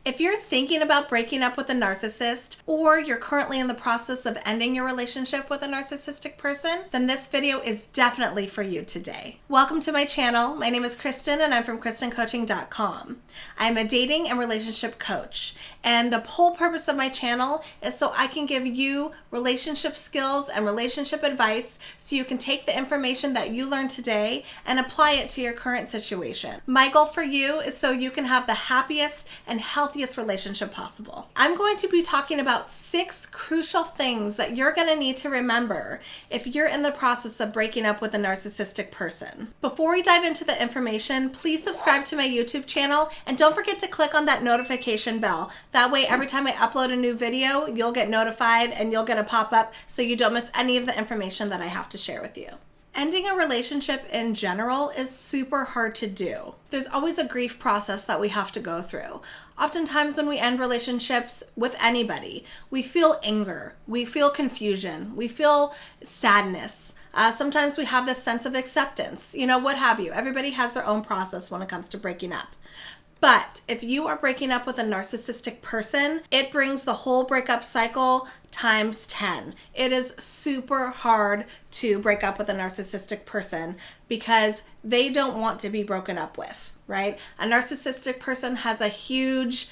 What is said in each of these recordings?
If you're thinking about breaking up with a narcissist, or you're currently in the process of ending your relationship with a narcissistic person, then this video is definitely for you today. Welcome to my channel. My name is Kristin and I'm from KristinCoaching.com. I'm a dating and relationship coach, and the whole purpose of my channel is so I can give you relationship skills and relationship advice so you can take the information that you learned today and apply it to your current situation. My goal for you is so you can have the happiest and healthiest relationship possible. I'm going to be talking about 6 crucial things that you're going to need to remember if you're in the process of breaking up with a narcissistic person. Before we dive into the information, please subscribe to my YouTube channel and don't forget to click on that notification bell. That way, every time I upload a new video, you'll get notified and you'll get a pop-up so you don't miss any of the information that I have to share with you. Ending a relationship in general is super hard to do. There's always a grief process that we have to go through. Oftentimes when we end relationships with anybody, we feel anger, we feel confusion, we feel sadness. Sometimes we have this sense of acceptance, what have you. Everybody has their own process when it comes to breaking up. But if you are breaking up with a narcissistic person, it brings the whole breakup cycle times 10. It is super hard to break up with a narcissistic person because they don't want to be broken up with, right? A narcissistic person has a huge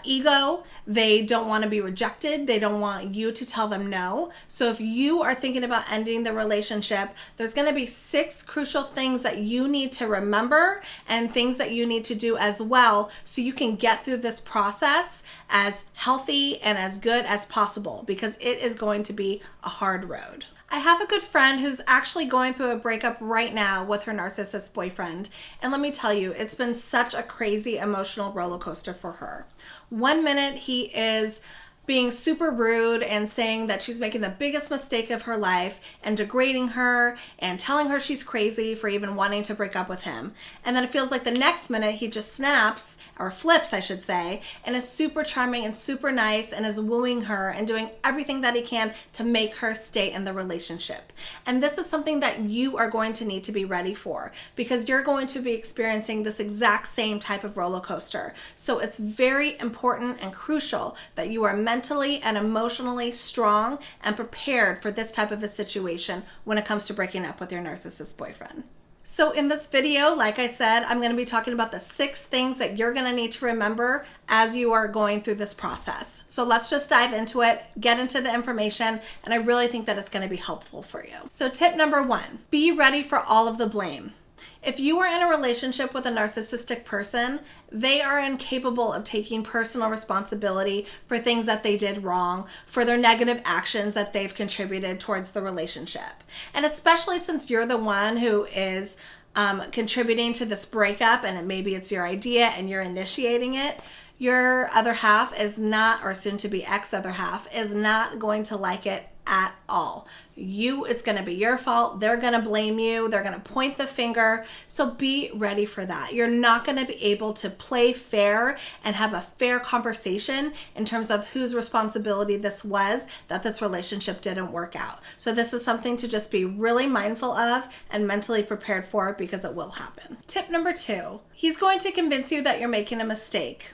ego. They don't want to be rejected. They don't want you to tell them no. So if you are thinking about ending the relationship, there's going to be 6 crucial things that you need to remember and things that you need to do as well so you can get through this process as healthy and as good as possible, because it is going to be a hard road. I have a good friend who's actually going through a breakup right now with her narcissist boyfriend. And let me tell you, it's been such a crazy emotional roller coaster for her. One minute he is being super rude and saying that she's making the biggest mistake of her life and degrading her and telling her she's crazy for even wanting to break up with him. And then it feels like the next minute he just snaps, or flips I should say, and is super charming and super nice and is wooing her and doing everything that he can to make her stay in the relationship. And this is something that you are going to need to be ready for, because you're going to be experiencing this exact same type of roller coaster. So it's very important and crucial that you are mentally and emotionally strong and prepared for this type of a situation when it comes to breaking up with your narcissist boyfriend. So in this video, like I said, I'm going to be talking about the 6 things that you're going to need to remember as you are going through this process. So let's just dive into it, get into the information, and I really think that it's going to be helpful for you. So tip number 1, be ready for all of the blame. If you are in a relationship with a narcissistic person, they are incapable of taking personal responsibility for things that they did wrong, for their negative actions that they've contributed towards the relationship. And especially since you're the one who is contributing to this breakup, and maybe it's your idea and you're initiating it, your other half is not, or soon to be ex-other half, is not going to like it at all. It's going to be your fault. They're going to blame you. They're going to point the finger. So be ready for that. You're not going to be able to play fair and have a fair conversation in terms of whose responsibility this was that this relationship didn't work out. So this is something to just be really mindful of and mentally prepared for, because it will happen. Tip number 2, he's going to convince you that you're making a mistake.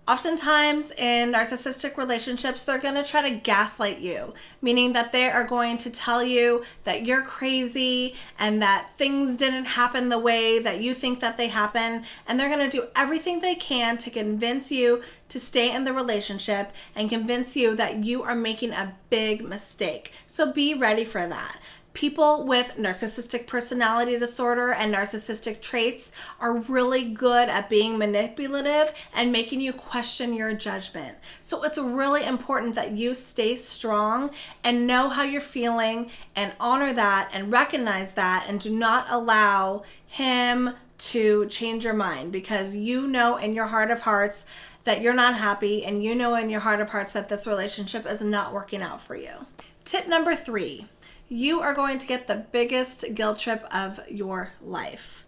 Oftentimes in narcissistic relationships, they're going to try to gaslight you, meaning that they are going to tell you that you're crazy and that things didn't happen the way that you think that they happen. And they're going to do everything they can to convince you to stay in the relationship and convince you that you are making a big mistake. So be ready for that. People with narcissistic personality disorder and narcissistic traits are really good at being manipulative and making you question your judgment. So it's really important that you stay strong and know how you're feeling and honor that and recognize that, and do not allow him to change your mind, because you know in your heart of hearts that you're not happy, and you know in your heart of hearts that this relationship is not working out for you. Tip number 3. You are going to get the biggest guilt trip of your life.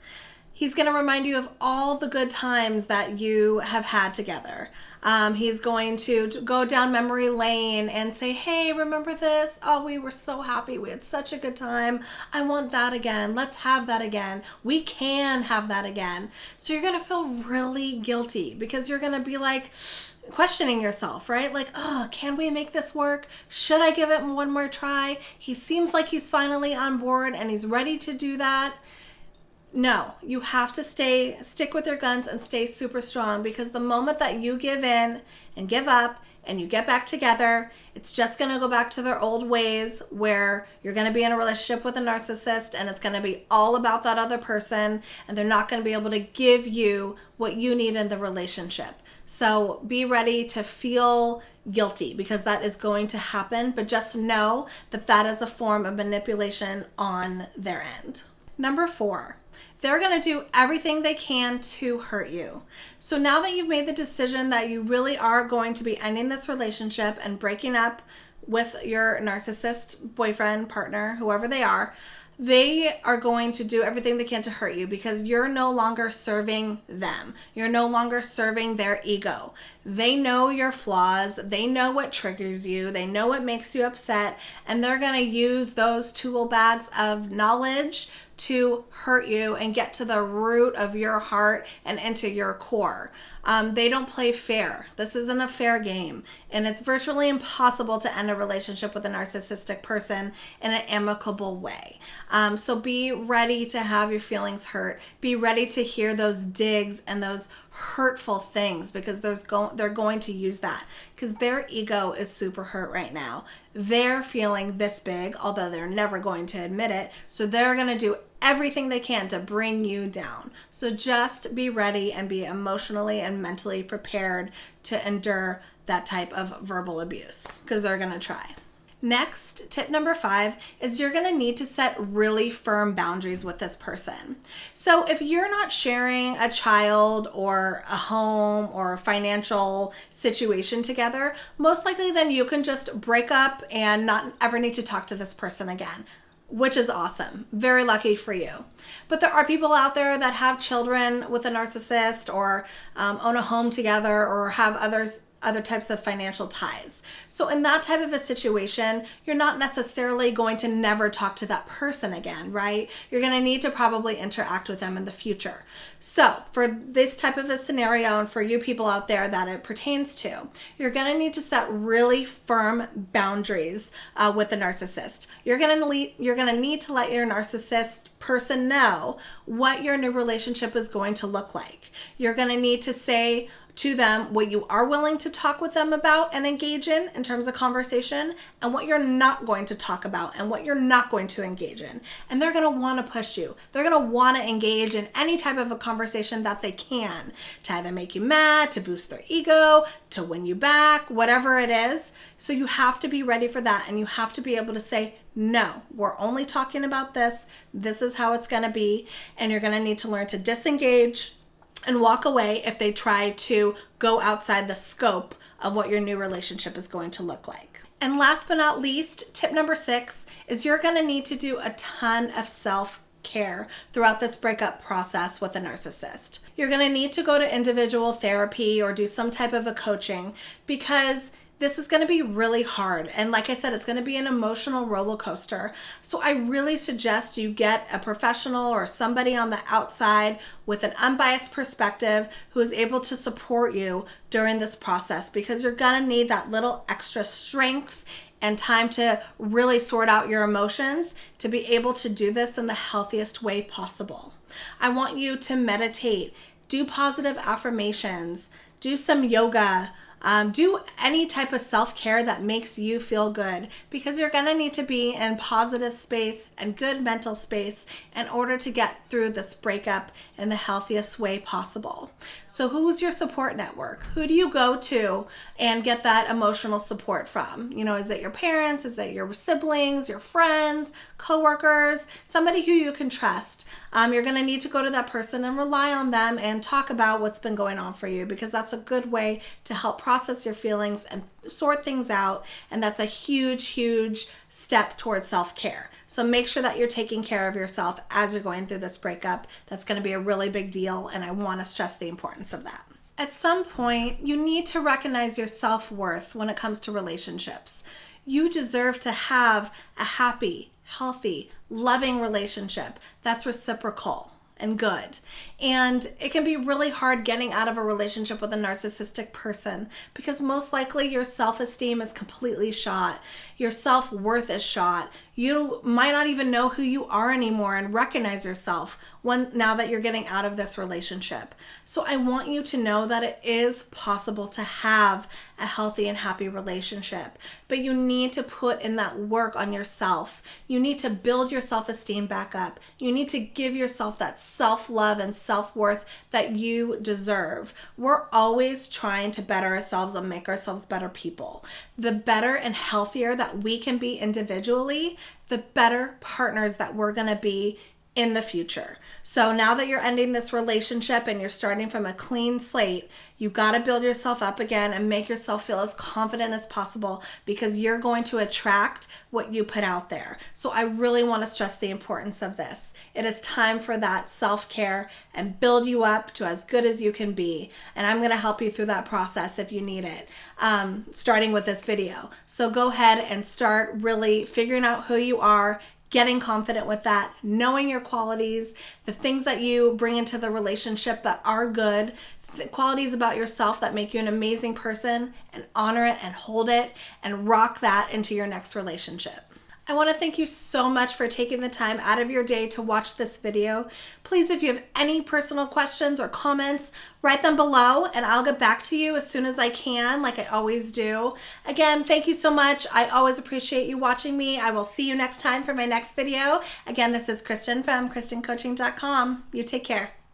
He's going to remind you of all the good times that you have had together. He's going to go down memory lane and say, hey, remember this? Oh, we were so happy. We had such a good time. I want that again. Let's have that again. We can have that again. So you're going to feel really guilty because you're going to be like questioning yourself, right? Like, oh, can we make this work? Should I give it one more try? He seems like he's finally on board and he's ready to do that. No, you have to stick with your guns and stay super strong, because the moment that you give in and give up and you get back together, it's just going to go back to their old ways where you're going to be in a relationship with a narcissist and it's going to be all about that other person, and they're not going to be able to give you what you need in the relationship. So be ready to feel guilty, because that is going to happen, but just know that that is a form of manipulation on their end. Number 4. They're going to do everything they can to hurt you. So now that you've made the decision that you really are going to be ending this relationship and breaking up with your narcissist boyfriend, partner, whoever they are going to do everything they can to hurt you, because you're no longer serving them. You're no longer serving their ego. They know your flaws. They know what triggers you. They know what makes you upset. And they're going to use those tool bags of knowledge to hurt you and get to the root of your heart and into your core. They don't play fair. This isn't a fair game. And it's virtually impossible to end a relationship with a narcissistic person in an amicable way. So be ready to have your feelings hurt. Be ready to hear those digs and those hurtful things, because they're going to use that, because their ego is super hurt right now. They're feeling this big, although they're never going to admit it. So they're going to do everything they can to bring you down. So just be ready and be emotionally and mentally prepared to endure that type of verbal abuse, because they're going to try. Next, tip number 5 is you're going to need to set really firm boundaries with this person. So if you're not sharing a child or a home or a financial situation together, most likely then you can just break up and not ever need to talk to this person again, which is awesome. Very lucky for you. But there are people out there that have children with a narcissist, or own a home together, or have other types of financial ties. So in that type of a situation, you're not necessarily going to never talk to that person again, right? You're going to need to probably interact with them in the future. So for this type of a scenario, and for you people out there that it pertains to, you're going to need to set really firm boundaries with the narcissist. You're going to need to let your narcissist person know what your new relationship is going to look like. You're going to need to say to them what you are willing to talk with them about and engage in terms of conversation, and what you're not going to talk about and what you're not going to engage in. And they're going to want to push you. They're going to want to engage in any type of a conversation that they can, to either make you mad, to boost their ego, to win you back, whatever it is. So you have to be ready for that, and you have to be able to say, no, we're only talking about this. This is how it's going to be. And you're going to need to learn to disengage and walk away if they try to go outside the scope of what your new relationship is going to look like. And last but not least, tip number 6 is you're going to need to do a ton of self-care throughout this breakup process with a narcissist. You're going to need to go to individual therapy or do some type of a coaching, because this is going to be really hard. And like I said, it's going to be an emotional roller coaster. So I really suggest you get a professional or somebody on the outside with an unbiased perspective who is able to support you during this process, because you're going to need that little extra strength and time to really sort out your emotions to be able to do this in the healthiest way possible. I want you to meditate, do positive affirmations, do some yoga, do any type of self-care that makes you feel good, because you're going to need to be in positive space and good mental space in order to get through this breakup in the healthiest way possible. So who's your support network? Who do you go to and get that emotional support from? Is it your parents? Is it your siblings, your friends, coworkers, somebody who you can trust? You're going to need to go to that person and rely on them and talk about what's been going on for you, because that's a good way to help process process your feelings and sort things out. And that's a huge, huge step towards self-care. So make sure that you're taking care of yourself as you're going through this breakup. That's going to be a really big deal, and I want to stress the importance of that. At some point, you need to recognize your self-worth when it comes to relationships. You deserve to have a happy, healthy, loving relationship that's reciprocal and good. And it can be really hard getting out of a relationship with a narcissistic person because most likely your self-esteem is completely shot. Your self-worth is shot. You might not even know who you are anymore and recognize yourself now that you're getting out of this relationship. So I want you to know that it is possible to have a healthy and happy relationship, but you need to put in that work on yourself. You need to build your self-esteem back up. You need to give yourself that self-love and self-worth that you deserve. We're always trying to better ourselves and make ourselves better people. The better and healthier that we can be individually, the better partners that we're going to be in the future. So now that you're ending this relationship and you're starting from a clean slate, you got to build yourself up again and make yourself feel as confident as possible because you're going to attract what you put out there. So I really want to stress the importance of this. It is time for that self-care and build you up to as good as you can be. And I'm going to help you through that process if you need it, starting with this video. So go ahead and start really figuring out who you are, getting confident with that, knowing your qualities, the things that you bring into the relationship that are good, the qualities about yourself that make you an amazing person, and honor it and hold it and rock that into your next relationship. I want to thank you so much for taking the time out of your day to watch this video. Please, if you have any personal questions or comments, write them below and I'll get back to you as soon as I can, like I always do. Again, thank you so much. I always appreciate you watching me. I will see you next time for my next video. Again, this is Kristin from KristinCoaching.com. You take care.